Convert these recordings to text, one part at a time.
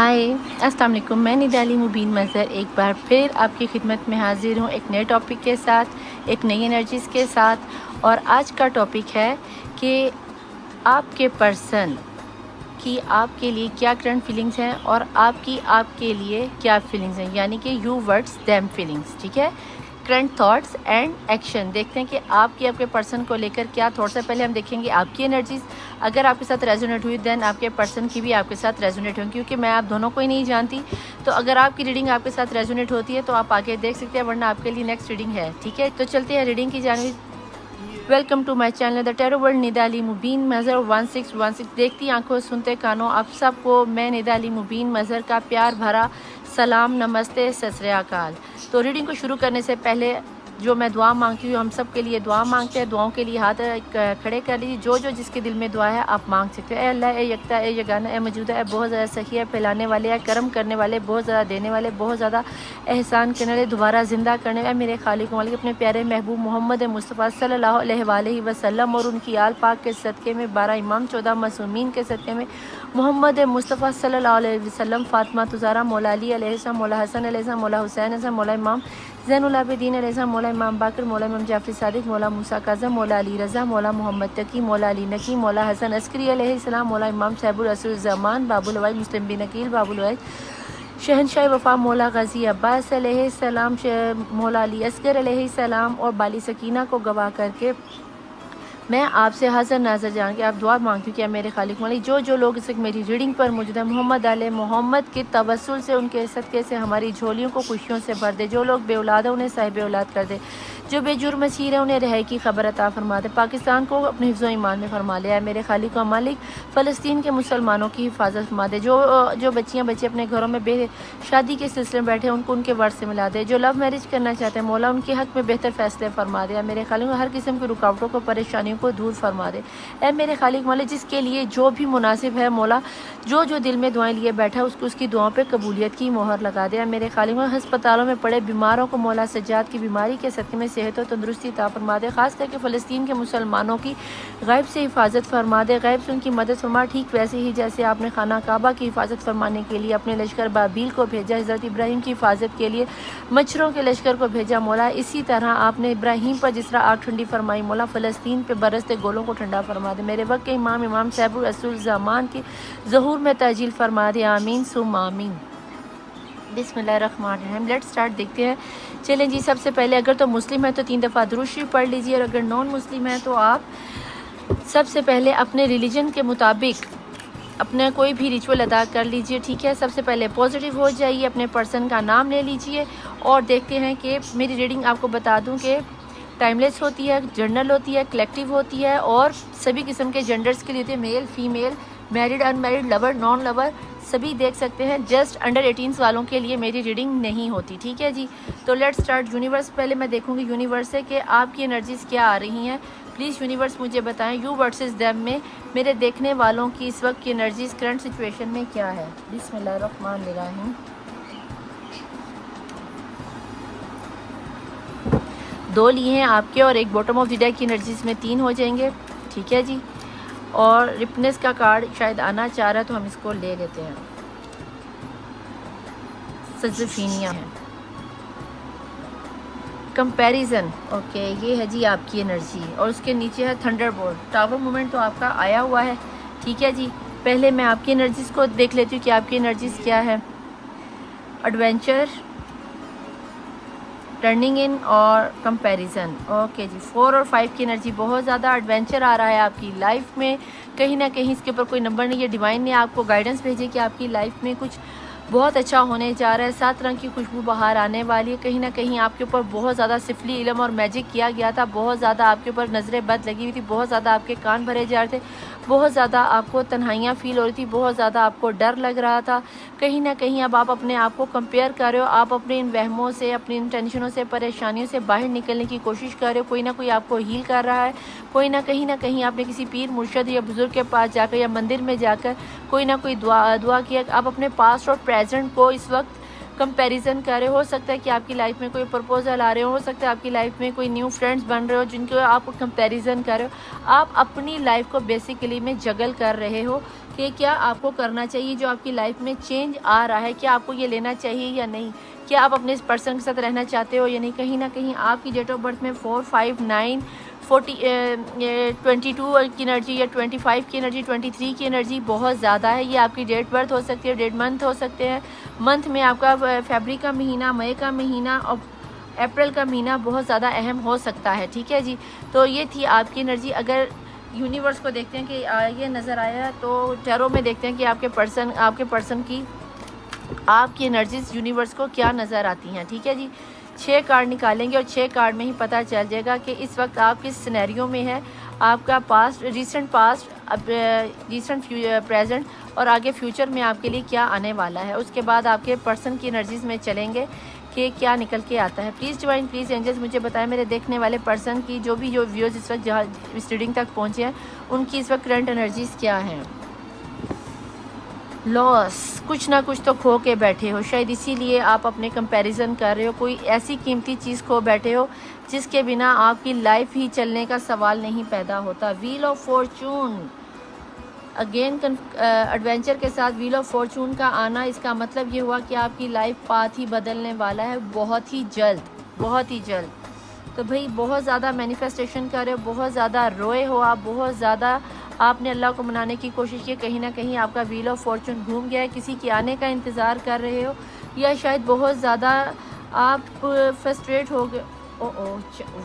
हाय अस्सलाम वालेकुम। मैं निदाली मुबीन मज़हर एक बार फिर आपकी खिदमत में हाज़िर हूँ एक नए टॉपिक के साथ, एक नई एनर्जीज़ के साथ। और आज का टॉपिक है कि आपके पर्सन की आपके लिए क्या करंट फीलिंग्स हैं और आपकी आपके लिए क्या फीलिंग्स हैं, यानी कि यू वर्ड्स देम फीलिंग्स। ठीक है, करंट थॉट्स एंड एक्शन। देखते हैं कि आपकी आपके पर्सन को लेकर क्या थॉट्स है। पहले हम देखेंगे आपकी एनर्जीज़, अगर आपके साथ रेजोनेट हुई देन आपके पर्सन की भी आपके साथ रेजोनेट होंगी, क्योंकि मैं आप दोनों को ही नहीं जानती। तो अगर आपकी रीडिंग आपके साथ रेजोनेट होती है तो आप आगे देख सकते हैं, वरना आपके लिए नेक्स्ट रीडिंग है। ठीक है, तो चलते हैं रीडिंग की जानिब। Welcome to my channel the tarot world Nidali Mubeen Mazhar 1616। देखती आंखों सुनते कानों, आप सबको मैं निदाली मुबीन मज़हर का प्यार भरा सलाम, नमस्ते, सत श्री अकाल। तो रीडिंग को शुरू करने से पहले जो मैं दुआ मांगती हूँ, हम सब के लिए दुआ मांगते हैं। दुआओं के लिए हाथ खड़े कर लीजिए। जो जो जिसके दिल में दुआ है आप मांग सकते हो। ए अल्लाह, ए यकता, ए यगाना, ए मौजूदा, ए बहुत ज़्यादा सखी है, फैलाने वाले है, करम करने वाले, बहुत ज़्यादा देने वाले, बहुत ज़्यादा एहसान करने वाले, दोबारा ज़िंदा करने वाले मेरे खालिक मालिक अपने प्यारे महबूब मोहम्मद मुस्तफ़ा सल्लल्लाहु अलैहि वसल्लम और उनकी आल पाक के सदक़े में, 12 इमाम 14 मासूमीन के सदक़े में, मोहम्मद मुस्तफ़ा सल्लल्लाहु अलैहि वसल्लम, फ़ातिमा तुज़ारा, मौला अली अलैहिस्सलाम, मौला हसन अलैहिस्सलाम, मौला हुसैन अलैहिस्सलाम, मौला इमाम ज़ैनुल आबिदीन अलैहिस्सलाम, मौला इमाम बाकर, मौला इमाम जाफ़र सादिक, मौला मूसा काज़म, मौला अली रज़ा, मौला मोहम्मद तकी, मौला अली नकी, मौला हसन अस्करी अलैहिस्सलाम, मौला इमाम साहिबुल असरुल ज़मान, बाबुल वैद, मुस्लिम बिन अकील, बाबुल वैद, शहनशाह वफ़ा, मौला गाज़ी अब्बास अलैहिस्सलाम, मौला अली असगर अलैहिस्सलाम और बाली सकीना को गवाह करके मैं आपसे हाज़िर नाज़र जान के आप दुआ मांगती हूँ कि मेरे खालिक मालिक जो जो लोग इस वक्त मेरी रीडिंग पर मौजूद है, मोहम्मद आले मोहम्मद के तवस्सुल से, उनके सदक़े से हमारी झोलियों को खुशियों से भर दे। जो लोग बेऔलाद है उन्हें साहिब औलाद कर दे। जो बेजुर्म असीर है उन्हें रह की खबर अता फरमा दे। पाकिस्तान को अपने हिफ्ज़ो ईमान में फरमा लिया है मेरे खालिक व मालिक। फ़लस्तीन के मुसलमानों की हिफाजत फरमा दे। जो बच्चियाँ बच्चे अपने घरों में शादी के सिलसिले में बैठे हैं उनको उनके वर्ड से मिला दे। जो लव मैरिज करना चाहते हैं मौला उनके हक़ में बेहतर फ़ैसले फरमा दे। मेरे खालिक हर किस्म की रुकावटों को, परेशानियों को दूर फरमा दे। ऐ मेरे खालिक मौला, जिसके लिए जो भी मुनासिब है मौला, जो जो दिल में दुआएं लिए बैठा उसको उसकी दुआओं पे कबूलियत की मोहर लगा दे। मेरे खालिक मौला, अस्पतालों में पड़े बीमारों को मौला सज्जाद की बीमारी के सदक़े में सेहत और तंदुरुस्ती अता फरमा दे। ख़ास करके फ़लस्तीन के मुसलमानों की गैब से हिफाजत फरमा दे, गैब से उनकी मदद फरमा। ठीक वैसे ही जैसे आपने खाना काबा की हिफाजत फरमाने के लिए अपने लश्कर बाबील को भेजा, हज़रत इब्राहीम की हिफाजत के लिए मच्छरों के लश्कर को भेजा मौला, इसी तरह आपने इब्राहीम पर जिस तरह आग ठंडी फरमाई मौला, फ़लस्तीन पे बरसते गोलों को ठंडा फरमा दे। मेरे वक्त के इमाम साहिबुल असरुल ज़मान के ज़हूर में ताजील फरमा दे। आमीन सुम आमीन। बिस्मिल्लाहिर्रहमानिर्रहीम। Let's start. देखते हैं। चलें जी, सबसे पहले अगर तो मुस्लिम है तो 3 दफ़ा दुरूद शरीफ पढ़ लीजिए, और अगर नॉन मुस्लिम है तो आप सबसे पहले अपने रिलीजन के मुताबिक अपना कोई भी रिचुअल अदा कर लीजिए। ठीक है, सबसे पहले पॉजिटिव हो जाइए, अपने पर्सन का नाम ले लीजिए और देखते हैं कि मेरी रीडिंग आपको बता दूं कि टाइमलेस होती है, जर्नल होती है, कलेक्टिव होती है और सभी किस्म के जेंडर्स के लिए होती है, male female, married unmarried, lover non lover, सभी देख सकते हैं। जस्ट अंडर 18 वालों के लिए मेरी रीडिंग नहीं होती। ठीक है जी, तो लेट्स स्टार्ट। यूनिवर्स पहले मैं देखूंगी यूनिवर्स से कि आपकी एनर्जीज़ क्या आ रही हैं। प्लीज़ यूनिवर्स मुझे बताएं यू वर्सेस देम में मेरे देखने वालों की इस वक्त की एनर्जीज़ करंट सिचुएशन में क्या है। बिस्मिल्लाहिर्रहमानिर्रहीम। 2 लिए हैं आपके और एक बॉटम ऑफ द डेक की एनर्जीज़ में 3 हो जाएंगे। ठीक है जी, और रिपनेस का कार्ड शायद आना चाह रहा है तो हम इसको ले लेते हैं। सजफीनिया है, कंपैरिजन, ओके, ये है जी आपकी एनर्जी। और उसके नीचे है थंडरबोल्ट। टावर मूवमेंट तो आपका आया हुआ है। ठीक है जी, पहले मैं आपकी एनर्जीज़ को देख लेती हूँ कि आपकी एनर्जीज़ क्या है। एडवेंचर, टर्निंग इन और कंपैरिजन। ओके जी, 4 और 5 की एनर्जी बहुत ज़्यादा एडवेंचर आ रहा है आपकी लाइफ में। कहीं ना कहीं इसके ऊपर कोई नंबर नहीं है। डिवाइन ने आपको गाइडेंस भेजी कि आपकी लाइफ में कुछ बहुत अच्छा होने जा रहा है। 7 रंग की खुशबू बाहर आने वाली है। कहीं ना कहीं आपके ऊपर बहुत ज़्यादा सिफली इल्म और मैजिक किया गया था। बहुत ज़्यादा आपके ऊपर नज़रें बद लगी हुई थी। बहुत ज़्यादा आपके कान भरे जा रहे थे। बहुत ज़्यादा आपको तन्हाइयाँ फील हो रही थी। बहुत ज़्यादा आपको डर लग रहा था। कहीं ना कहीं अब आप अपने आप को कंपेयर कर रहे हो। आप अपने इन वहमों से, अपनी इन टेंशनों से, परेशानियों से बाहर निकलने की कोशिश कर रहे हो। कोई ना कोई आपको हील कर रहा है। कोई ना कहीं आपने किसी पीर मुर्शद या बुज़ुर्ग के पास जाकर या मंदिर में जाकर कोई ना कोई दुआ किया। आप अपने पास्ट और प्रेजेंट को इस वक्त कंपैरिजन कर रहे हो सकता है कि आपकी लाइफ में कोई प्रपोजल आ रहे हो सकता है आपकी लाइफ में कोई न्यू फ्रेंड्स बन रहे हो जिनको आप कंपैरिजन कर रहे हो। आप अपनी लाइफ को बेसिकली में जगल कर रहे हो कि क्या आपको करना चाहिए, जो आपकी लाइफ में चेंज आ रहा है क्या आपको ये लेना चाहिए या नहीं, क्या आप अपने इस पर्सन के साथ रहना चाहते हो या नहीं। कहीं ना कहीं आपकी डेट ऑफ बर्थ में 4, 5, 9, 22 की एनर्जी या 25 की एनर्जी, 23 की एनर्जी बहुत ज़्यादा है। ये आपकी डेट बर्थ हो सकती है, डेट मंथ हो सकते हैं। मंथ में आपका फरवरी का महीना, मई का महीना और अप्रैल का महीना बहुत ज़्यादा अहम हो सकता है। ठीक है जी, तो ये थी आपकी एनर्जी। अगर यूनिवर्स को देखते हैं कि ये नज़र आया, तो टैरो में देखते हैं कि आपके पर्सन की आपकी एनर्जीज यूनिवर्स को क्या नज़र आती हैं। ठीक है जी, 6 कार्ड निकालेंगे और 6 कार्ड में ही पता चल जाएगा कि इस वक्त आप किस सिनेरियो में है, आपका पास्ट, रीसेंट पास्ट, अब रीसेंट प्रेजेंट और आगे फ्यूचर में आपके लिए क्या आने वाला है। उसके बाद आपके पर्सन की एनर्जीज में चलेंगे कि क्या निकल के आता है। प्लीज़ डिवाइन, प्लीज़ एंजल्स मुझे बताएं मेरे देखने वाले पर्सन की जो व्यूअर्स इस वक्त जहाँ इस रीडिंग तक पहुँचे हैं उनकी इस वक्त करंट एनर्जीज क्या हैं। लॉस, कुछ ना कुछ तो खो के बैठे हो, शायद इसीलिए आप अपने कंपैरिजन कर रहे हो। कोई ऐसी कीमती चीज़ खो बैठे हो जिसके बिना आपकी लाइफ ही चलने का सवाल नहीं पैदा होता। Wheel of Fortune again adventure के साथ व्हील ऑफ फॉर्चून का आना, इसका मतलब ये हुआ कि आपकी लाइफ पाथ ही बदलने वाला है बहुत ही जल्द, बहुत ही जल्द। तो भाई बहुत ज़्यादा मैनिफेस्टेशन कर रहे हो, बहुत ज़्यादा रोए हो आप, बहुत ज़्यादा आपने अल्लाह को मनाने की कोशिश की। कहीं ना कहीं आपका व्हील ऑफ फॉर्चून घूम गया है, किसी के आने का इंतज़ार कर रहे हो या शायद बहुत ज़्यादा आप फ्रस्ट्रेट हो गए।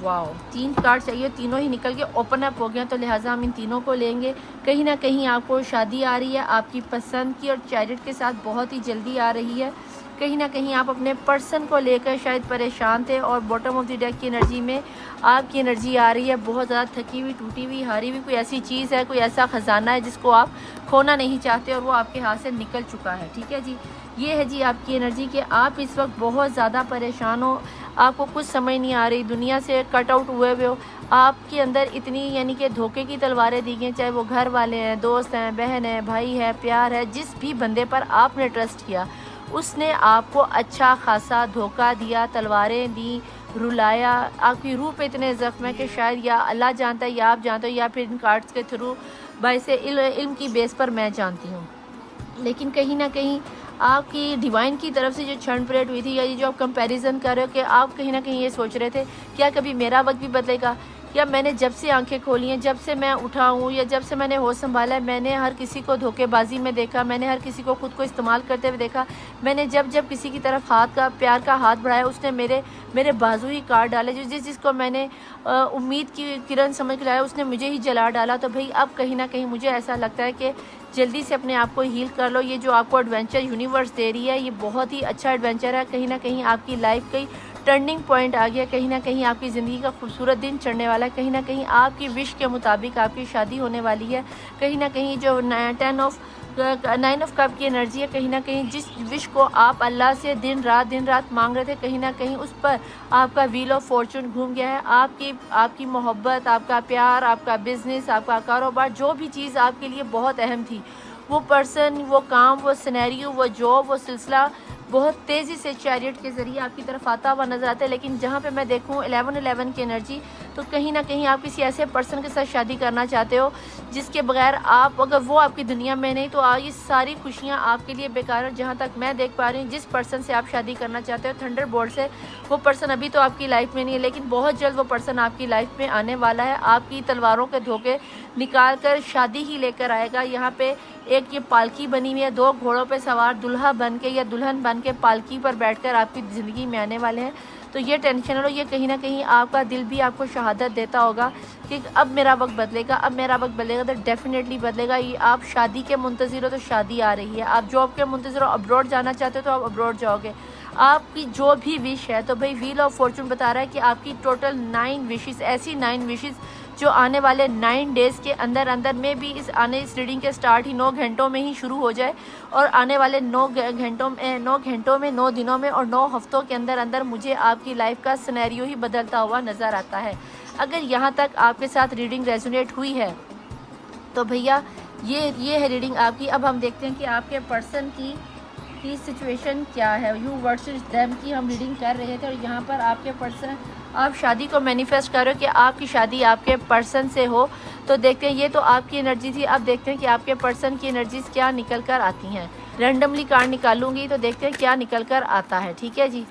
वाओ, 3 कार्ड चाहिए, तीनों ही निकल के ओपन अप हो गया, तो लिहाजा हम इन तीनों को लेंगे। कहीं ना कहीं आपको शादी आ रही है आपकी पसंद की और चैरिट के साथ बहुत ही जल्दी आ रही है। कहीं ना कहीं आप अपने पर्सन को लेकर शायद परेशान थे और बॉटम ऑफ द डेक की एनर्जी में आपकी एनर्जी आ रही है बहुत ज़्यादा थकी हुई, टूटी हुई, हारी हुई। कोई ऐसी चीज़ है, कोई ऐसा ख़जाना है जिसको आप खोना नहीं चाहते और वो आपके हाथ से निकल चुका है। ठीक है जी, ये है जी आपकी एनर्जी कि आप इस वक्त बहुत ज़्यादा परेशान हो, आपको कुछ समझ नहीं आ रही, दुनिया से कट आउट हुए हो। आपके अंदर इतनी यानी कि धोखे की तलवारें दी गई, चाहे वो घर वाले हैं, दोस्त हैं, बहन है, भाई है, प्यार है, जिस भी बंदे पर आपने ट्रस्ट किया उसने आपको अच्छा खासा धोखा दिया, तलवारें दी, रुलाया। आपकी रूह पे इतने ज़ख्म है कि शायद या अल्लाह जानता है या आप जानते हो या फिर इन कार्ड्स के थ्रू बाइसे इल्म की बेस पर मैं जानती हूँ। लेकिन कहीं ना कहीं आपकी डिवाइन की तरफ से जो क्षण परेड हुई थी या ये जो आप कंपैरिजन कर रहे हो कि आप कहीं ना कहीं ये सोच रहे थे क्या कभी मेरा वक्त भी बदलेगा, या मैंने जब से आंखें खोली हैं, जब से मैं उठा हूँ या जब से मैंने होश संभाला है, मैंने हर किसी को धोखेबाजी में देखा, मैंने हर किसी को खुद को इस्तेमाल करते हुए देखा। मैंने जब जब किसी की तरफ प्यार का हाथ बढ़ाया उसने मेरे बाजू ही काट डाले। जिसको मैंने उम्मीद की किरण समझ के लाया उसने मुझे ही जला डाला। तो भाई अब कहीं ना कहीं मुझे ऐसा लगता है कि जल्दी से अपने आप को हील कर लो। ये जो आपको एडवेंचर यूनिवर्स दे रही है ये बहुत ही अच्छा एडवेंचर है। कहीं ना कहीं आपकी लाइफ का टर्निंग पॉइंट आ गया, कहीं ना कहीं आपकी ज़िंदगी का खूबसूरत दिन चढ़ने वाला है। कहीं ना कहीं आपकी विश के मुताबिक आपकी शादी होने वाली है। कहीं ना कहीं जो 9 ऑफ कप की एनर्जी है, कहीं ना कहीं जिस विश को आप अल्लाह से दिन रात मांग रहे थे, कहीं ना कहीं उस पर आपका व्हील ऑफ फॉर्चून घूम गया है। आपकी मोहब्बत, आपका प्यार, आपका बिजनेस, आपका कारोबार, जो भी चीज़ आपके लिए बहुत अहम थी, वो पर्सन, वो काम, वो सिनेरियो, वो जॉब, वो सिलसिला बहुत तेज़ी से चैरियट के ज़रिए आपकी तरफ आता हुआ नज़र आता है। लेकिन जहाँ पे मैं देखूँ 11 की एनर्जी, तो कहीं ना कहीं आप किसी ऐसे पर्सन के साथ शादी करना चाहते हो जिसके बगैर आप, अगर वो आपकी दुनिया में नहीं तो ये सारी खुशियाँ आपके लिए बेकार है। जहाँ तक मैं देख पा रही हूँ जिस पर्सन से आप शादी करना चाहते हो थंडरबोल्ट से, वो पर्सन अभी तो आपकी लाइफ में नहीं है लेकिन बहुत जल्द वो पर्सन आपकी लाइफ में आने वाला है। आपकी तलवारों के धोखे निकाल कर शादी ही लेकर आएगा। यहाँ पे एक ये पालकी बनी हुई है, 2 घोड़ों पे सवार दुल्हा बन के या दुल्हन बन के पालकी पर बैठकर आपकी ज़िंदगी में आने वाले हैं। तो ये टेंशन लो, ये कहीं ना कहीं आपका दिल भी आपको शहादत देता होगा कि अब मेरा वक्त बदलेगा, अब मेरा वक्त बदलेगा। तो डेफिनेटली बदलेगा। ये आप शादी के मुंतज़िर हो तो शादी आ रही है, आप जॉब के मुंतज़िर हो, अब्रॉड जाना चाहते हो तो आप अब्रॉड जाओगे। आपकी जो भी विश है, तो भाई व्हील ऑफ फॉर्चून बता रहा है कि आपकी टोटल 9 विशेस, ऐसी 9 विशेस जो आने वाले 9 डेज़ के अंदर अंदर में भी इस रीडिंग के स्टार्ट ही 9 घंटों में ही शुरू हो जाए और आने वाले 9 घंटों में 9 दिनों में और 9 हफ्तों के अंदर अंदर मुझे आपकी लाइफ का सिनेरियो ही बदलता हुआ नज़र आता है। अगर यहाँ तक आपके साथ रीडिंग रेजोनेट हुई है तो भैया ये है रीडिंग आपकी। अब हम देखते हैं कि आपके पर्सन की सिचुएशन क्या है। यू वर्सेस देम की हम रीडिंग कर रहे थे और यहाँ पर आपके पर्सन आप शादी को मैनिफेस्ट करो कि आपकी शादी आपके पर्सन से हो। तो देखते हैं, ये तो आपकी एनर्जी थी। अब देखते हैं कि आपके पर्सन की एनर्जीज क्या निकल कर आती हैं। रैंडमली कार्ड निकालूंगी तो देखते हैं क्या निकल कर आता है। ठीक है जी।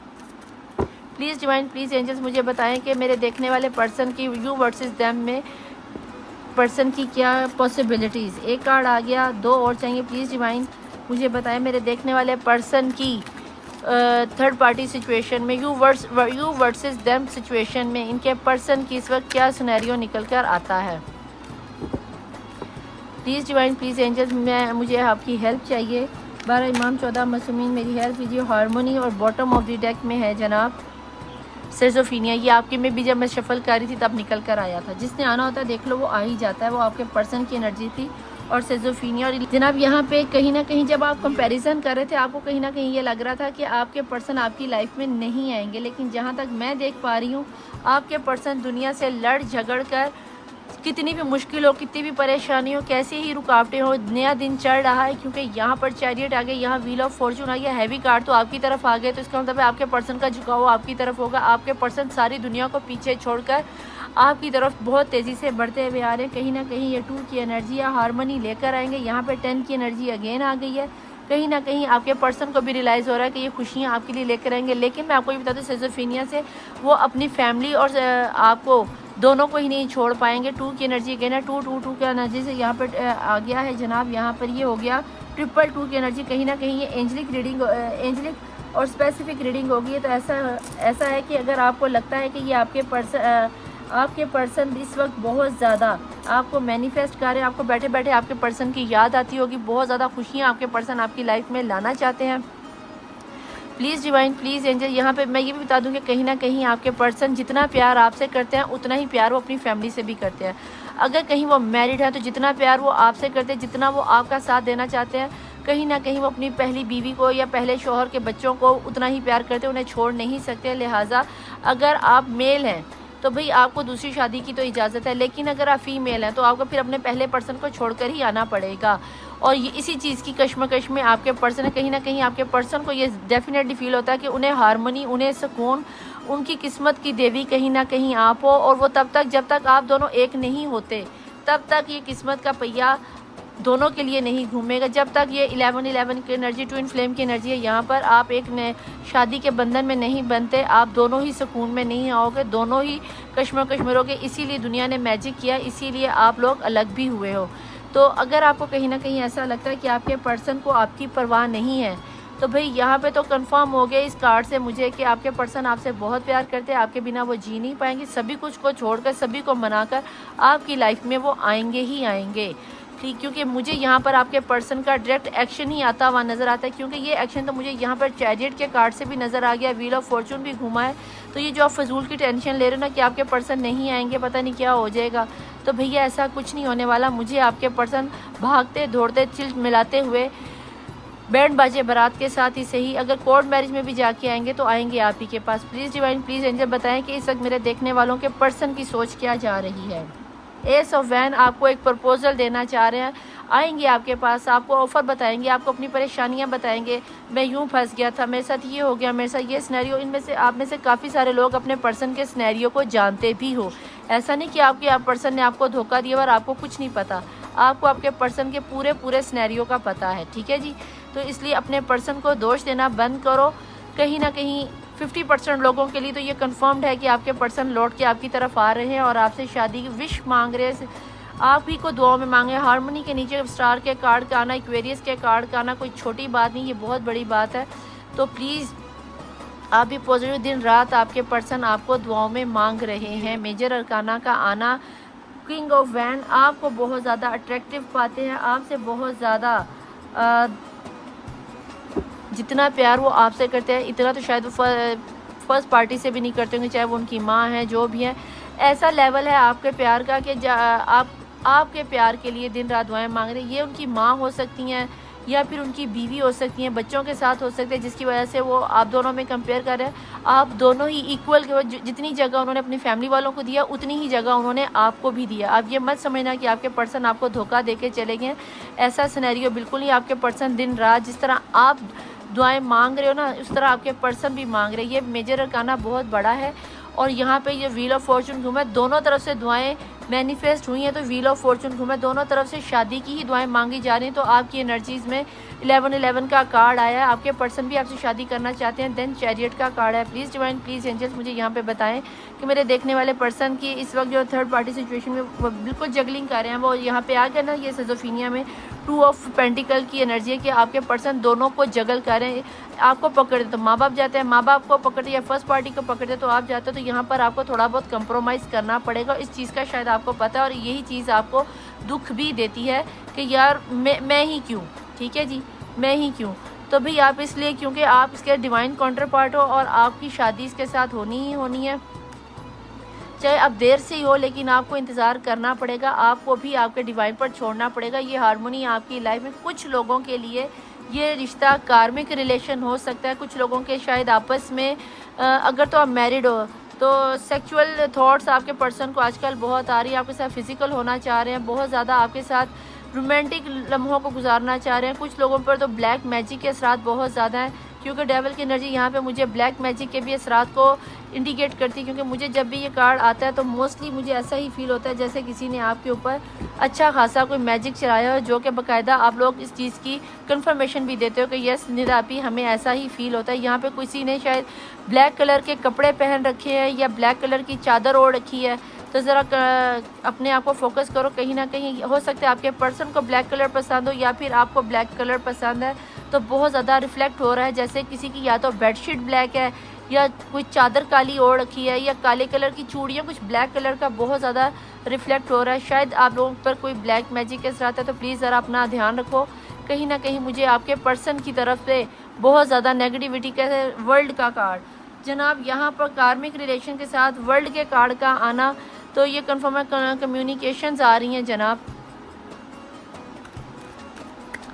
प्लीज़ डिवाइन, प्लीज़ एंजल्स मुझे बताएं कि मेरे देखने वाले पर्सन की यू वर्सेस देम में पर्सन की क्या पॉसिबिलिटीज़। एक कार्ड आ गया, 2 और चाहिए। प्लीज़ डिवाइन मुझे बताएं मेरे देखने वाले पर्सन की थर्ड पार्टी सिचुएशन में यू वर्सेस देम सिचुएशन में इनके पर्सन की इस वक्त क्या सिनेरियो निकल कर आता है। प्लीज़ डिवाइन, प्लीज़ एंजल्स मुझे आपकी हेल्प चाहिए। 12 इमाम 14 मासूमीन मेरी हेल्प कीजिए। हारमोनी और बॉटम ऑफ द डेक में है जनाब सिजोफीनिया। ये आपके में भी जब मैं शफल कर रही थी तब निकल कर आया था। जिसने आना होता है देख लो वो आ ही जाता है। वो आपके पर्सन की एनर्जी थी और सिजोफीनिया। और जनाब यहाँ पे कहीं ना कहीं जब आप कंपैरिजन कर रहे थे आपको कहीं ना कहीं ये लग रहा था कि आपके पर्सन आपकी लाइफ में नहीं आएंगे, लेकिन जहाँ तक मैं देख पा रही हूँ आपके पर्सन दुनिया से लड़ झगड़ कर, कितनी भी मुश्किल हो, कितनी भी परेशानी हो, कैसी ही रुकावटें हो, नया दिन चढ़ रहा है। क्योंकि यहाँ पर चैरियट आ गया, यहाँ व्हील ऑफ फॉर्चून आ गया, हैवी कार्ड तो आपकी तरफ आ गए। तो इसका मतलब है आपके पर्सन का झुकाव आपकी तरफ होगा। आपके पर्सन सारी दुनिया को पीछे छोड़कर आपकी तरफ बहुत तेज़ी से बढ़ते हुए आ रहे हैं। कहीं ना कहीं ये 2 की एनर्जी या हारमोनी लेकर आएंगे। यहाँ पर 10 की एनर्जी अगेन आ गई है। कहीं ना कहीं आपके पर्सन को भी रियलाइज़ हो रहा है कि ये खुशियाँ आपके लिए लेकर आएंगे। लेकिन मैं आपको ये बता दूँ सिजोफीनिया से वो अपनी फैमिली और आपको दोनों को ही नहीं छोड़ पाएंगे। 2 की एनर्जी अगेन है। 2 की एनर्जी से यहाँ पर आ गया है जनाब। यहाँ पर ये हो गया 2 की एनर्जी। कहीं ना कहीं ये एंजलिक रीडिंग, एंजलिक और स्पेसिफिक रीडिंग होगी। तो ऐसा है कि अगर आपको लगता है कि ये आपके पर्सन इस वक्त बहुत ज़्यादा आपको मैनिफेस्ट कर रहे हैं, आपको बैठे बैठे आपके पर्सन की याद आती होगी, बहुत ज़्यादा खुशियाँ आपके पर्सन आपकी लाइफ में लाना चाहते हैं। प्लीज़ डिवाइन, प्लीज़ एंजल यहाँ पे मैं ये भी बता दूँ कि कहीं ना कहीं आपके पर्सन जितना प्यार आपसे करते हैं उतना ही प्यार वो अपनी फैमिली से भी करते हैं। अगर कहीं वो मैरिड है तो जितना प्यार वो आपसे करते हैं, जितना वो आपका साथ देना चाहते हैं, कहीं ना कहीं वो अपनी पहली बीवी को या पहले शौहर के बच्चों को उतना ही प्यार करते हैं, उन्हें छोड़ नहीं सकते। लिहाजा अगर आप मेल हैं तो भाई आपको दूसरी शादी की तो इजाज़त है, लेकिन अगर आप फीमेल हैं तो आपको फिर अपने पहले पर्सन को छोड़कर ही आना पड़ेगा। और ये इसी चीज़ की कश्मकश में आपके पर्सन है। कहीं ना कहीं आपके पर्सन को ये डेफिनेटली फील होता है कि उन्हें हारमोनी, उन्हें सुकून, उनकी किस्मत की देवी कहीं ना कहीं आप हो। और वो तब तक, जब तक आप दोनों एक नहीं होते तब तक ये किस्मत का पहिया दोनों के लिए नहीं घूमेगा। जब तक ये 11-11 की एनर्जी, ट्विन फ्लेम की एनर्जी है, यहाँ पर आप एक शादी के बंधन में नहीं बनते, आप दोनों ही सुकून में नहीं आओगे, दोनों ही कश्मकश में रहोगे। इसीलिए दुनिया ने मैजिक किया, इसीलिए आप लोग अलग भी हुए हो। तो अगर आपको कहीं ना कहीं ऐसा लगता है कि आपके पर्सन को आपकी परवाह नहीं है तो भाई यहाँ पे तो कंफर्म हो गया इस कार्ड से मुझे कि आपके पर्सन आपसे बहुत प्यार करते हैं। आपके बिना वो जी नहीं पाएंगे। सभी कुछ को छोड़कर, सभी को मनाकर आपकी लाइफ में वो आएंगे ही आएंगे। ठीक, क्योंकि मुझे यहाँ पर आपके पर्सन का डायरेक्ट एक्शन ही आता हुआ नज़र आता है। क्योंकि ये एक्शन तो मुझे यहाँ पर चैरियट के कार्ड से भी नज़र आ गया, व्हील ऑफ फॉर्चून भी घुमा है। तो ये जो आप फजूल की टेंशन ले रहे हो ना कि आपके पर्सन नहीं आएंगे, पता नहीं क्या हो जाएगा, तो भैया ऐसा कुछ नहीं होने वाला। मुझे आपके पर्सन भागते दौड़ते चिल मिलाते हुए बैंड बाजे बारात के साथ ही सही, अगर कोर्ट मैरिज में भी जाके आएंगे तो आएंगे आप ही के पास। प्लीज़ डिवाइन, प्लीज़ एंजल बताएं कि इस वक्त मेरे देखने वालों के पर्सन की सोच क्या जा रही है। एस ऑफ वैन आपको एक प्रपोजल देना चाह रहे हैं, आएंगे आपके पास, आपको ऑफ़र बताएंगे, आपको अपनी परेशानियां बताएंगे। मैं यूं फंस गया था, मेरे साथ ये हो गया, मेरे साथ ये सिनेरियो। इनमें से आप में से काफ़ी सारे लोग अपने पर्सन के सिनेरियो को जानते भी हो। ऐसा नहीं कि आपके पर्सन ने आपको धोखा दिया और आपको कुछ नहीं पता। आपको आपके पर्सन के पूरे सिनेरियो का पता है। ठीक है जी। तो इसलिए अपने पर्सन को दोष देना बंद करो। कहीं ना कहीं 50% लोगों के लिए तो ये कंफर्म्ड है कि आपके पर्सन लौट के आपकी तरफ आ रहे हैं और आपसे शादी की विश मांग रहे हैं। आप ही को दुआओं में मांगे। हारमोनी के नीचे स्टार के कार्ड का आना, एक्वेरियस के कार्ड का आना कोई छोटी बात नहीं, ये बहुत बड़ी बात है। तो प्लीज़ आप भी पॉजिटिव, दिन रात आपके पर्सन आपको दुआओं में मांग रहे हैं। मेजर अरकाना का आना, किंग ऑफ वैन आपको बहुत ज़्यादा अट्रैक्टिव पाते हैं, आपसे बहुत ज़्यादा जितना प्यार वो आपसे करते हैं इतना तो शायद वो फर्स्ट पार्टी से भी नहीं करते होंगे, चाहे वो उनकी माँ है, जो भी है। ऐसा लेवल है आपके प्यार का कि आपके प्यार के लिए दिन रात दुआएं मांग रहे हैं। ये उनकी माँ हो सकती हैं या फिर उनकी बीवी हो सकती हैं, बच्चों के साथ हो सकते हैं, जिसकी वजह से वो आप दोनों में कंपेयर कर रहे हैं। आप दोनों ही इक्वल, जितनी जगह उन्होंने अपनी फैमिली वालों को दिया उतनी ही जगह उन्होंने आपको भी दिया। आप ये मत समझना कि आपके पर्सन आपको धोखा दे के चले गए। ऐसा सिनेरियो बिल्कुल नहीं। आपके पर्सन दिन रात जिस तरह आप दुआएं मांग रहे हो ना, उस तरह आपके पर्सन भी मांग रहे हैं। ये मेजर अरकाना बहुत बड़ा है और यहाँ पे ये व्हील ऑफ फॉर्चून घूमा है, दोनों तरफ से दुआएं मैनिफेस्ट हुई हैं। तो व्हील ऑफ फॉर्चून घूमा है, दोनों तरफ से शादी की ही दुआएं मांगी जा रही हैं। तो आपकी एनर्जीज़ में 1111 का कार्ड आया है, आपके पर्सन भी आपसे शादी करना चाहते हैं। देन चैरियट का कार्ड है। प्लीज़ डिवाइन, प्लीज़ एंजल्स मुझे यहाँ पे बताएं कि मेरे देखने वाले पर्सन की इस वक्त जो थर्ड पार्टी सिचुएशन में वो बिल्कुल जगलिंग कर रहे हैं, वो यहाँ पे आ गया ना, ये सिजोफीनिया में 2 ऑफ पेंटिकल की एनर्जी है कि आपके पर्सन दोनों को जगल कर रहे हैं। आपको पकड़ते तो माँ बाप जाते हैं, माँ बाप को पकड़ते या फर्स्ट पार्टी को पकड़ते तो आप जाते हो। तो यहाँ पर आपको थोड़ा बहुत कंप्रोमाइज़ करना पड़ेगा, इस चीज़ का शायद आपको पता है। और यही चीज़ आपको दुख भी देती है कि यार मैं ही क्यों, ठीक है जी, मैं ही क्यों। तो भाई आप इसलिए क्योंकि आप इसके डिवाइन काउंटर पार्ट हो और आपकी शादी इसके साथ होनी ही होनी है, चाहे अब देर से ही हो, लेकिन आपको इंतज़ार करना पड़ेगा, आपको भी आपके डिवाइन पर छोड़ना पड़ेगा। ये हार्मोनी आपकी लाइफ में कुछ लोगों के लिए ये रिश्ता कार्मिक रिलेशन हो सकता है, कुछ लोगों के शायद आपस में अगर तो आप मैरिड हो तो सेक्सुअल थॉट्स आपके पर्सन को आजकल बहुत आ रही है, आपके साथ फिजिकल होना चाह रहे हैं, बहुत ज़्यादा आपके साथ रोमांटिक लम्हों को गुजारना चाह रहे हैं। कुछ लोगों पर तो ब्लैक मैजिक के असरात बहुत ज़्यादा हैं, क्योंकि डेविल की एनर्जी यहाँ पे मुझे ब्लैक मैजिक के भी असरात को इंडिकेट करती है। क्योंकि मुझे जब भी ये कार्ड आता है तो मोस्टली मुझे ऐसा ही फील होता है जैसे किसी ने आपके ऊपर अच्छा खासा कोई मैजिक चलाया हो, जो कि बाकायदा आप लोग इस चीज़ की कंफर्मेशन भी देते हो कि यस निरापी हमें ऐसा ही फील होता है। यहाँ पे किसी ने शायद ब्लैक कलर के कपड़े पहन रखे हैं या ब्लैक कलर की चादर ओढ़ रखी है। तो ज़रा अपने आप को फोकस करो, कहीं ना कहीं हो सकता है आपके पर्सन को ब्लैक कलर पसंद हो या फिर आपको ब्लैक कलर पसंद है। तो बहुत ज़्यादा रिफ्लेक्ट हो रहा है जैसे किसी की या तो बेडशीट ब्लैक है या कोई चादर काली ओढ़ रखी है या काले कलर की चूड़ियाँ, कुछ ब्लैक कलर का बहुत ज़्यादा रिफ्लेक्ट हो रहा है। शायद आप लोगों पर कोई ब्लैक मैजिक के साथ है, तो प्लीज़ ज़रा अपना ध्यान रखो। कहीं ना कहीं मुझे आपके पर्सन की तरफ से बहुत ज़्यादा नेगेटिविटी का वर्ल्ड का कार्ड जनाब, यहाँ पर कार्मिक रिलेशन के साथ वर्ल्ड के कार्ड का आना, तो ये कन्फर्म कम्युनिकेशंस आ रही हैं जनाब।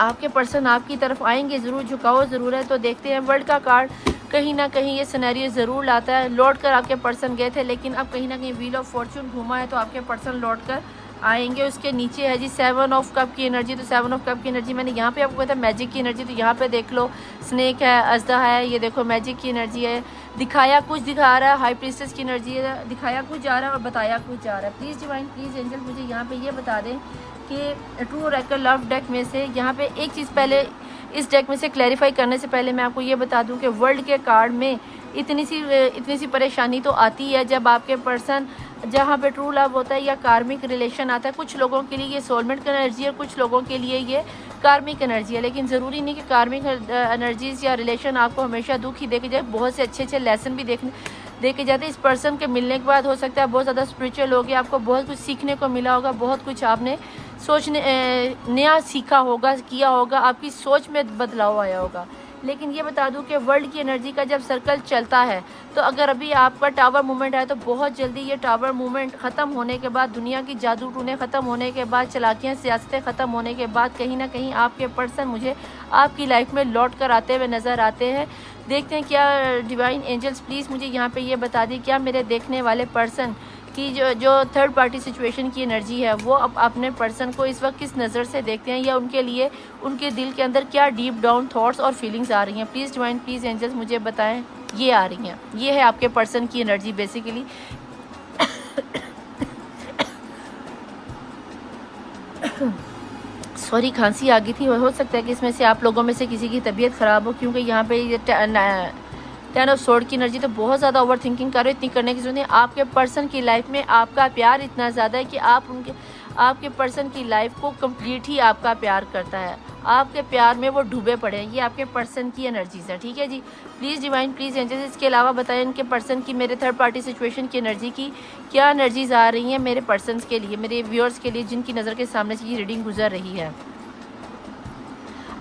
आपके पर्सन आपकी तरफ आएंगे ज़रूर, झुकाव ज़रूर है। तो देखते हैं वर्ल्ड का कार्ड कहीं ना कहीं ये सिनेरियो ज़रूर लाता है। लौट कर आपके पर्सन गए थे, लेकिन अब कहीं ना कहीं व्हील ऑफ फॉर्चून घूमा है तो आपके पर्सन लौट कर आएंगे। उसके नीचे है जी 7 ऑफ कप की एनर्जी। तो 7 ऑफ कप की एनर्जी मैंने यहाँ पे आपको बताया मैजिक की एनर्जी। तो यहाँ पे देख लो स्नेक है, अजदा है, ये देखो मैजिक की एनर्जी है। दिखाया कुछ दिखा रहा है, हाई प्रीस्टेस की एनर्जी है, दिखाया कुछ जा रहा है और बताया कुछ जा रहा है। प्लीज़ डिवाइन, प्लीज़ एंजल मुझे यहाँ पे ये बता दें कि ट्रू ऑरेकल लव डेक में से यहाँ पे एक चीज़ पहले इस डेक में से क्लैरिफाई करने से पहले मैं आपको ये बता दूं कि वर्ल्ड के कार्ड में इतनी सी परेशानी तो आती है जब आपके पर्सन जहाँ पे ट्रू लव होता है या कार्मिक रिलेशन आता है। कुछ लोगों के लिए ये सोलमेंट का एनर्जी है, कुछ लोगों के लिए ये कार्मिक एनर्जी है, लेकिन ज़रूरी नहीं कि कार्मिक एनर्जीज़ या रिलेशन आपको हमेशा दुख ही देके जाए। बहुत से अच्छे लेसन भी देखे जाते हैं। इस पर्सन के मिलने के बाद हो सकता है बहुत ज़्यादा स्पिरिचुअल हो गया, आपको बहुत कुछ सीखने को मिला होगा, बहुत कुछ आपने सोचने नया सीखा होगा, किया होगा, आपकी सोच में बदलाव आया होगा। लेकिन ये बता दूं कि वर्ल्ड की एनर्जी का जब सर्कल चलता है तो अगर अभी आपका टावर मूवमेंट है तो बहुत जल्दी ये टावर मूवमेंट ख़त्म होने के बाद, दुनिया की जादू टूने ख़त्म होने के बाद, चालाकियाँ सियासतें ख़त्म होने के बाद कहीं ना कहीं आपके पर्सन मुझे आपकी लाइफ में लौट कर आते हुए नज़र आते हैं। देखते हैं क्या डिवाइन एंजल्स प्लीज़ मुझे यहाँ पे ये बता दी क्या मेरे देखने वाले पर्सन की जो थर्ड पार्टी सिचुएशन की एनर्जी है वो अब अपने पर्सन को इस वक्त किस नज़र से देखते हैं, या उनके लिए उनके दिल के अंदर क्या डीप डाउन थॉट्स और फीलिंग्स आ रही हैं। प्लीज़ डिवाइन, प्लीज़ एंजल्स मुझे बताएं। ये आ रही हैं, ये है आपके पर्सन की एनर्जी बेसिकली। सॉरी खांसी आ गई थी, हो सकता है कि इसमें से आप लोगों में से किसी की तबीयत ख़राब हो, क्योंकि यहाँ पे ये 10 ऑफ सोर्ड की एनर्जी तो बहुत ज़्यादा ओवर थिंकिंग कर रहे हो। इतनी करने की जरूरत नहीं। आपके पर्सन की लाइफ में आपका प्यार इतना ज़्यादा है कि आपके पर्सन की लाइफ को कंप्लीट ही आपका प्यार करता है, आपके प्यार में वो डूबे पड़े हैं। ये आपके पर्सन की एनर्जीज है, ठीक है जी। प्लीज़ डिवाइन, प्लीज़ एंजल्स इसके अलावा बताएं इनके पर्सन की मेरे थर्ड पार्टी सिचुएशन की एनर्जी की क्या एनर्जीज आ रही हैं मेरे पर्सन के लिए, मेरे व्यूअर्स के लिए जिनकी नज़र के सामने से ये रीडिंग गुजर रही है।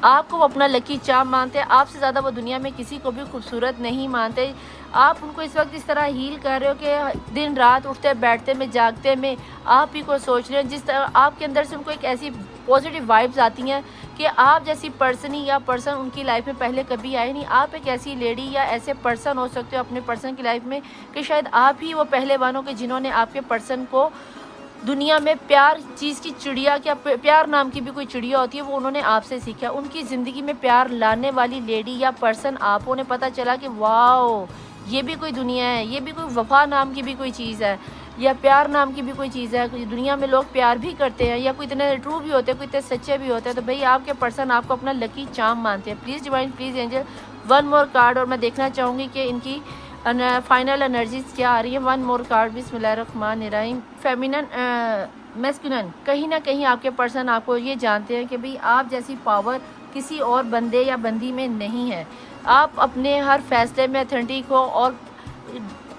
आपको वो अपना लकी चार्म मानते हैं, आपसे ज़्यादा वो दुनिया में किसी को भी खूबसूरत नहीं मानते। आप उनको इस वक्त इस तरह हील कर रहे हो कि दिन रात उठते बैठते में जागते में आप ही को सोच रहे हो। जिस तरह आपके अंदर से उनको एक ऐसी पॉजिटिव वाइब्स आती हैं कि आप जैसी पर्सन ही या पर्सन उनकी लाइफ में पहले कभी आए नहीं। आप एक ऐसी लेडी या ऐसे पर्सन हो सकते हो अपने पर्सन की लाइफ में कि शायद आप ही वो पहले वालों के जिन्होंने आपके पर्सन को दुनिया में प्यार चीज़ की चिड़िया, क्या प्यार नाम की भी कोई चिड़िया होती है, वो उन्होंने आपसे सीखा। उनकी ज़िंदगी में प्यार लाने वाली लेडी या पर्सन आप, उन्हें पता चला कि वाओ ये भी कोई दुनिया है, ये भी कोई वफा नाम की भी कोई चीज़ है, या प्यार नाम की भी कोई चीज़ है। दुनिया में लोग प्यार भी करते हैं, या कोई इतने ट्रू भी होते हैं, कोई इतने सच्चे भी होते हैं। तो भाई आपके पर्सन आपको अपना लकी चार्म मानते हैं। Please divine, please angel, one more card. और मैं देखना चाहूँगी कि इनकी फाइनल एनर्जीज क्या आ रही है। वन मोर कार्ड, बिस्मिल्लाहिर्रहमानिर्रहीम। फेमिनन मैस्कुलिन, कहीं ना कहीं आपके पर्सन आपको ये जानते हैं कि भाई आप जैसी पावर किसी और बंदे या बंदी में नहीं है। आप अपने हर फैसले में अथेंटिक हो और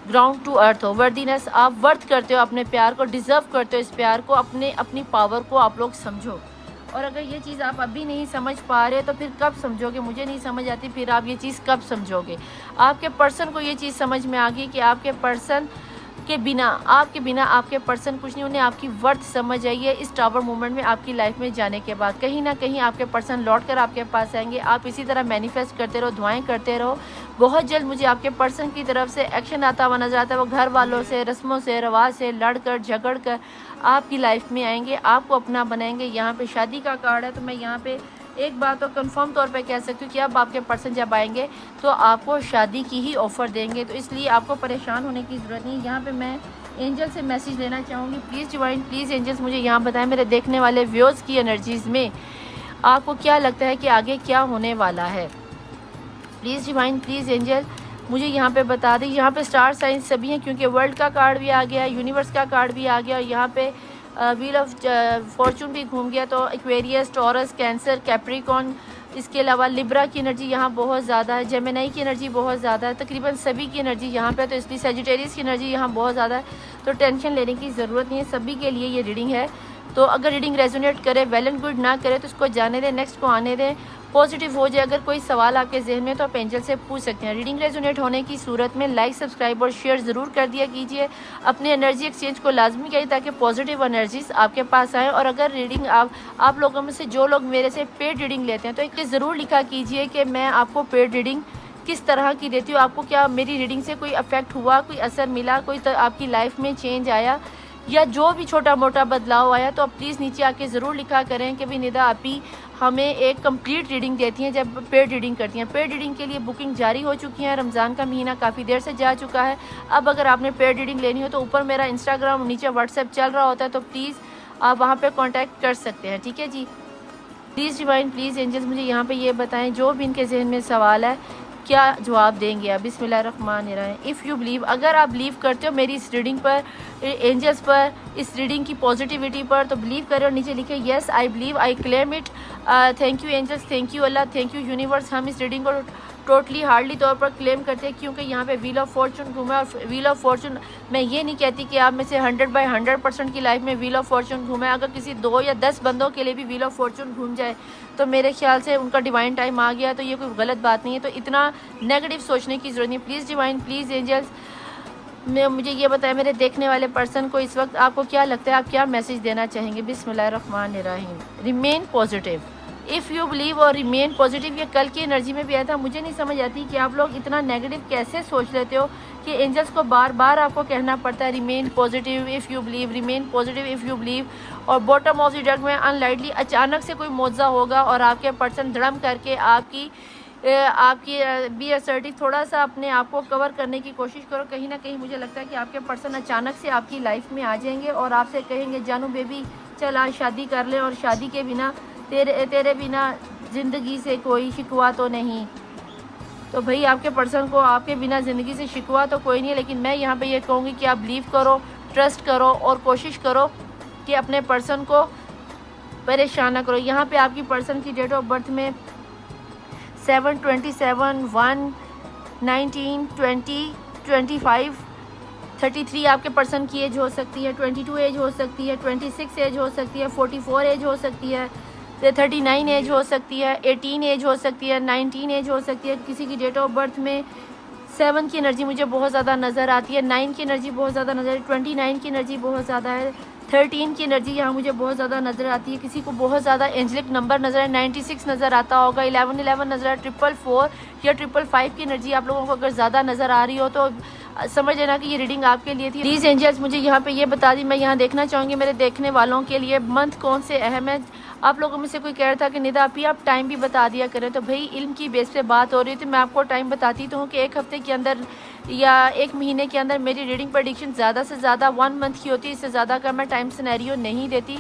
ग्राउंड टू अर्थ हो, वर्दीनेस। आप वर्थ करते हो अपने प्यार को, डिज़र्व करते हो इस प्यार को, अपनी पावर को आप लोग समझो। और अगर ये चीज़ आप अभी नहीं समझ पा रहे तो फिर कब समझोगे? मुझे नहीं समझ आती, फिर आप ये चीज़ कब समझोगे? आपके पर्सन को ये चीज़ समझ में आ गई कि आपके पर्सन के बिना आपके पर्सन कुछ नहीं। उन्हें आपकी वर्थ समझ आई है इस टावर मूवमेंट में आपकी लाइफ में जाने के बाद। कहीं ना कहीं आपके पर्सन लौट कर आपके पास आएंगे। आप इसी तरह मैनिफेस्ट करते रहो, दुआएं करते रहो। बहुत जल्द मुझे आपके पर्सन की तरफ से एक्शन आता हुआ नजर आता है। वो घर वालों से, रस्मों से, रवाज से लड़ कर झगड़ कर आपकी लाइफ में आएंगे, आपको अपना बनाएंगे। यहाँ पे शादी का कार्ड है, तो मैं यहाँ पे एक बात तो कंफर्म तौर पे कह सकती हूँ कि अब आपके पर्सन जब आएंगे तो आपको शादी की ही ऑफ़र देंगे। तो इसलिए आपको परेशान होने की ज़रूरत नहीं। यहाँ पे मैं एंजल से मैसेज लेना चाहूँगी। प्लीज़ डिवाइन, प्लीज़ एंजल्स, मुझे यहाँ बताएं मेरे देखने वाले व्यूअर्स की एनर्जीज़ में आपको क्या लगता है कि आगे क्या होने वाला है। प्लीज़ डिवाइन, प्लीज़ एंजल, मुझे यहाँ पे बता दें। यहाँ पे स्टार साइंस सभी हैं क्योंकि वर्ल्ड का कार्ड भी आ गया, यूनिवर्स का कार्ड भी आ गया, और यहाँ पे व्हील ऑफ फॉर्चून भी घूम गया। तो एक्वेरियस, टॉरस, कैंसर, कैप्रिकॉन, इसके अलावा लिब्रा की एनर्जी यहाँ बहुत ज़्यादा है, जेमिनी की एनर्जी बहुत ज़्यादा है, तकरीबन सभी की एनर्जी यहाँ पे। तो इसलिए सेजिटेरियस की एनर्जी यहाँ बहुत ज़्यादा है। तो टेंशन लेने की ज़रूरत नहीं है, सभी के लिए ये रीडिंग है। तो अगर रीडिंग रेजोनेट करे, वेल एंड गुड, ना करे तो उसको जाने दें, नेक्स्ट को आने दें, पॉजिटिव हो जाए। अगर कोई सवाल आपके जहन में तो आप एंजल से पूछ सकते हैं। रीडिंग रेजोनेट होने की सूरत में लाइक, सब्सक्राइब और शेयर ज़रूर कर दिया कीजिए। अपने एनर्जी एक्सचेंज को लाजमी करिए ताकि पॉजिटिव एनर्जीज आपके पास आए। और अगर रीडिंग आप लोगों में से जो लोग मेरे से पेड रीडिंग लेते हैं तो एक ज़रूर लिखा कीजिए कि मैं आपको पेड रीडिंग किस तरह की देती हूँ, आपको क्या मेरी रीडिंग से कोई अफेक्ट हुआ, कोई असर मिला, कोई आपकी लाइफ में चेंज आया, या जो भी छोटा मोटा बदलाव आया। तो आप प्लीज़ नीचे आके ज़रूर लिखा करें कि भाई निदा आपी हमें एक कंप्लीट रीडिंग देती हैं जब पेड रीडिंग करती हैं। पेड रीडिंग के लिए बुकिंग जारी हो चुकी है, रमज़ान का महीना काफ़ी देर से जा चुका है। अब अगर आपने पेड रीडिंग लेनी हो तो ऊपर मेरा इंस्टाग्राम, नीचे व्हाट्सएप चल रहा होता है, तो प्लीज़ आप वहाँ पर कॉन्टैक्ट कर सकते हैं। ठीक है जी। प्लीज़ डिवाइन, प्लीज़ एंजल्स, मुझे यहाँ पर ये बताएँ जो भी इनके जहन में सवाल है क्या जवाब देंगे आप। बिस्मिल्लाहिर्रहमानिर्रहीम। इफ़ यू बिलीव, अगर आप बिलीव करते हो मेरी इस रीडिंग पर, एंजल्स पर, इस रीडिंग की पॉजिटिविटी पर, तो बिलीव करें और नीचे लिखे yes I believe, I claim it, thank you angels, thank you Allah, thank you universe. हम इस रीडिंग को टोटली हार्डली तौर पर क्लेम करते हैं क्योंकि यहाँ पे व्हील ऑफ फॉर्चून घूमा। और व्हील ऑफ फॉर्चून, मैं ये नहीं कहती कि आप में से 100/100% की लाइफ में व्हील ऑफ फॉर्चून घूमा है। अगर किसी 2 या 10 बंदों के लिए भी व्हील ऑफ फॉर्चून घूम जाए तो मेरे ख्याल से उनका डिवाइन टाइम आ गया, तो ये कोई गलत बात नहीं है। तो इतना नेगेटिव सोचने की ज़रूरत नहीं। प्लीज़ डिवाइन, प्लीज़ एंजल्स, मुझे ये बताएं मेरे देखने वाले पर्सन को इस वक्त आपको क्या लगता है, आप क्या मैसेज देना चाहेंगे। बिस्मिल्लाहिर्रहमानिर्रहीम। Remain positive, if you believe और रिमेन पॉजिटिव। ये कल की एनर्जी में भी आया था। मुझे नहीं समझ आती कि आप लोग इतना नेगेटिव कैसे सोच लेते हो कि एंजल्स को बार बार आपको कहना पड़ता है remain positive if you believe, remain positive if you believe. और बॉटम ऑफ द डेक में अनलाइटली अचानक से कोई मौजा होगा और आपके पर्सन धड़म करके आपकी बी असर्टिव, थोड़ा सा अपने आप को कवर करने की कोशिश करो। कहीं ना कहीं मुझे लगता है कि आपके पर्सन अचानक से आपकी लाइफ में आ जाएंगे और आपसे कहेंगे जानू बेबी चल आज शादी कर ले, और शादी के बिना तेरे बिना ज़िंदगी से कोई शिकवा तो नहीं। तो भाई आपके पर्सन को आपके बिना ज़िंदगी से शिकवा तो कोई नहीं है, लेकिन मैं यहाँ पे ये कहूँगी कि आप बिलीव करो, ट्रस्ट करो और कोशिश करो कि अपने पर्सन को परेशान ना करो। यहाँ पे आपकी पर्सन की डेट ऑफ बर्थ में 7, 27, 1, 19, 20, 25, 33 आपके पर्सन की एज हो सकती है, 22 एज हो सकती है, 26 एज हो सकती है, 44 एज हो सकती है, 39 एज हो सकती है, 18 एज हो सकती है, 19 एज हो सकती है। किसी की डेट ऑफ बर्थ में 7 की एनर्जी मुझे बहुत ज़्यादा नज़र आती है, 9 की एनर्जी बहुत ज़्यादा नज़र, 29 की एनर्जी बहुत ज़्यादा है, 13 की एनर्जी यहाँ मुझे बहुत ज़्यादा नज़र आती है। किसी को बहुत ज़्यादा एंजलिक नंबर नज़र है, 96 नज़र आता होगा, 11 नज़र है, 444 या 555 की एनर्जी आप लोगों को अगर ज़्यादा नज़र आ रही हो तो समझ लेना कि ये रीडिंग आपके लिए थी। प्लीज़ एंजल्स मुझे यहाँ पे ये बता दी, मैं यहाँ देखना चाहूँगी मेरे देखने वालों के लिए मंथ कौन से अहम है। आप लोगों में से कोई कह रहा था कि निदा आपी आप टाइम भी बता दिया करें, तो भाई इल्म की बेस पे बात हो रही थी, मैं आपको टाइम बताती तो हूँ कि एक हफ़्ते के अंदर या एक महीने के अंदर मेरी रीडिंग प्रेडिक्शन ज़्यादा से ज़्यादा 1 मंथ की होती है, इससे ज़्यादा का मैं टाइम सिनेरियो नहीं देती,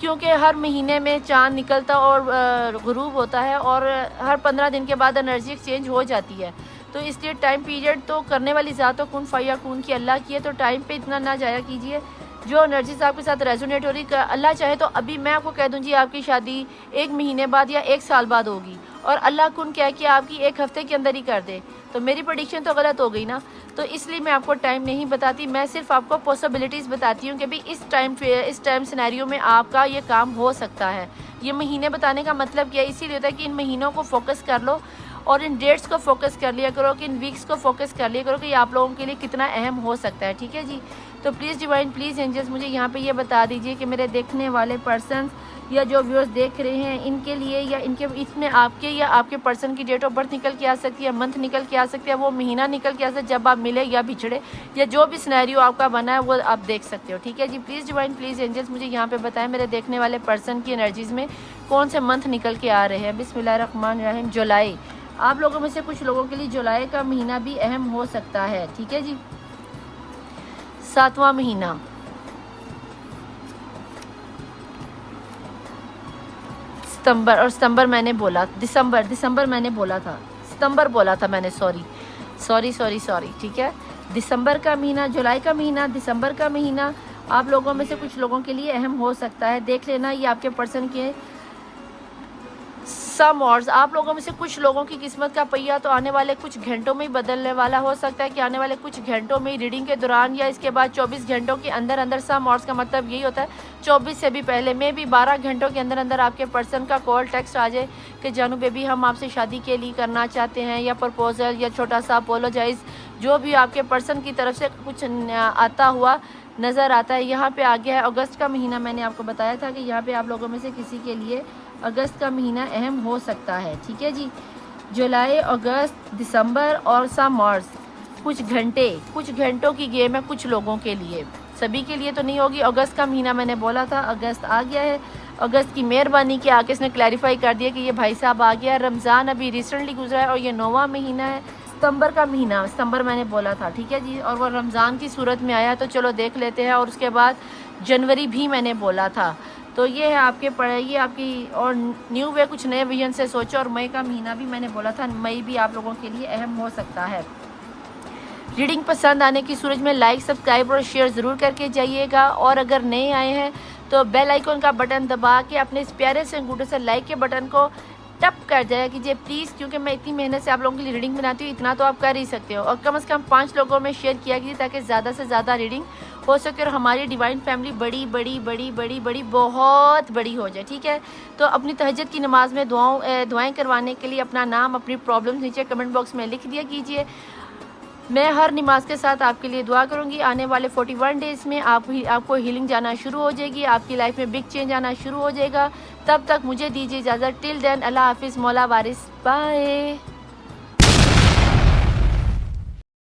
क्योंकि हर महीने में चाँद निकलता और गुरूब होता है और हर 15 दिन के बाद एनर्जी एक्सचेंज हो जाती है। तो इसलिए टाइम पीरियड तो करने वाली ज़ात तो कुन फ़यकून की अल्लाह की है, तो टाइम पे इतना ना जाया कीजिए। जो एनर्जीज आपके साथ रेजोनेट हो रही, अल्लाह चाहे तो अभी मैं आपको कह दूँ जी आपकी शादी 1 महीने बाद या 1 साल बाद होगी, और अल्लाह कुन कह के आपकी 1 हफ़्ते के अंदर ही कर दे, तो मेरी प्रेडिक्शन तो गलत हो गई ना। तो इसलिए मैं आपको टाइम नहीं बताती, मैं सिर्फ आपको पॉसिबिलिटीज़ बताती हूँ कि भाई इस टाइम सिनेरियो में आपका ये काम हो सकता है। ये महीने बताने का मतलब क्या है, इसीलिए होता है कि इन महीनों को फोकस कर लो और इन डेट्स को फोकस कर लिया करो, कि इन वीक्स को फोकस कर लिया करो कि ये आप लोगों के लिए कितना अहम हो सकता है। ठीक है जी। तो प्लीज़ डिवाइन, प्लीज़ एंजल्स, मुझे यहाँ पे ये बता दीजिए कि मेरे देखने वाले पर्सन या जो व्यूअर्स देख रहे हैं, इनके लिए या इनके इसमें आपके या आपके पर्सन की डेट ऑफ बर्थ निकल के आ सकती है, मंथ निकल के आ सकती है, वो महीना निकल के आ सकता है जब आप मिले या बिछड़े, या जो भी सिनेरियो आपका बना है वो आप देख सकते हो। ठीक है जी। प्लीज़ डिवाइन, प्लीज़ एंजल्स, मुझे यहाँ पे बताएं मेरे देखने वाले पर्सन की एनर्जीज़ में कौन से मंथ निकल के आ रहे हैं। बिस्मिल्लाहिर्रहमानिर्रहीम। जुलाई, आप लोगों में से कुछ लोगों के लिए जुलाई का महीना भी अहम हो सकता है। ठीक है जी। 7वां महीना, सितंबर, और सितंबर मैंने बोला, दिसंबर मैंने बोला था, सितंबर बोला था मैंने, सॉरी। ठीक है। दिसंबर का महीना, जुलाई का महीना, दिसंबर का महीना आप लोगों में से कुछ लोगों के लिए अहम हो सकता है। देख लेना ये आपके पर्सन के सम और आप लोगों में से कुछ लोगों की किस्मत का पहिया तो आने वाले कुछ घंटों में ही बदलने वाला हो सकता है, कि आने वाले कुछ घंटों में ही, रीडिंग के दौरान या इसके बाद 24 घंटों के अंदर अंदर। सम और का मतलब यही होता है 24 से भी पहले में भी 12 घंटों के अंदर अंदर आपके पर्सन का कॉल टेक्स्ट आ जाए कि जानू बेबी हम आपसे शादी के लिए करना चाहते हैं, या प्रपोजल या छोटा सा अपोलोजाइज, जो भी आपके पर्सन की तरफ से कुछ आता हुआ नज़र आता है। यहाँ पे आ गया है अगस्त का महीना, मैंने आपको बताया था कि यहाँ पे आप लोगों में से किसी के लिए अगस्त का महीना अहम हो सकता है। ठीक है जी। जुलाई, अगस्त, दिसंबर और सा मार्च, कुछ घंटों की गेम है कुछ लोगों के लिए, सभी के लिए तो नहीं होगी। अगस्त का महीना मैंने बोला था, अगस्त आ गया है। अगस्त की मेहरबानी के आके इसने क्लैरिफाई कर दिया कि ये भाई साहब आ गया। रमज़ान अभी रिसेंटली गुजरा है और ये 9वां महीना है। सितंबर का महीना, सितंबर मैंने बोला था। ठीक है जी। और वो रमज़ान की सूरत में आया, तो चलो देख लेते हैं। और उसके बाद जनवरी भी मैंने बोला था। तो ये है आपके पढ़ाई आपकी, और न्यू वे कुछ नए विजन से सोचो। और मई का महीना भी मैंने बोला था, मई भी आप लोगों के लिए अहम हो सकता है। रीडिंग पसंद आने की सूरज में लाइक, सब्सक्राइब और शेयर ज़रूर करके जाइएगा। और अगर नए आए हैं तो बेल आइकन का बटन दबा के अपने इस प्यारे से अंगूठे से लाइक के बटन को टप कर जाया कीजिए प्लीज़, क्योंकि मैं इतनी मेहनत से आप लोगों के लिए रीडिंग बनाती हूँ, इतना तो आप कर ही सकते हो। और कम से कम 5 लोगों में शेयर किया कीजिए ताकि ज़्यादा से ज़्यादा रीडिंग हो सके और हमारी डिवाइन फैमिली बड़ी बहुत बड़ी हो जाए। ठीक है। तो अपनी तहज्जुद की नमाज में दुआएं करवाने के लिए अपना नाम, अपनी प्रॉब्लम्स नीचे कमेंट बॉक्स में लिख दिया कीजिए। मैं हर नमाज के साथ आपके लिए दुआ करूंगी। आने वाले 41 डेज़ में आपको हीलिंग जाना शुरू हो जाएगी, आपकी लाइफ में बिग चेंज आना शुरू हो जाएगा। तब तक मुझे दीजिए इजाज़त। टिल देन अल्लाह हाफिज़, मौला वारिस, बाय।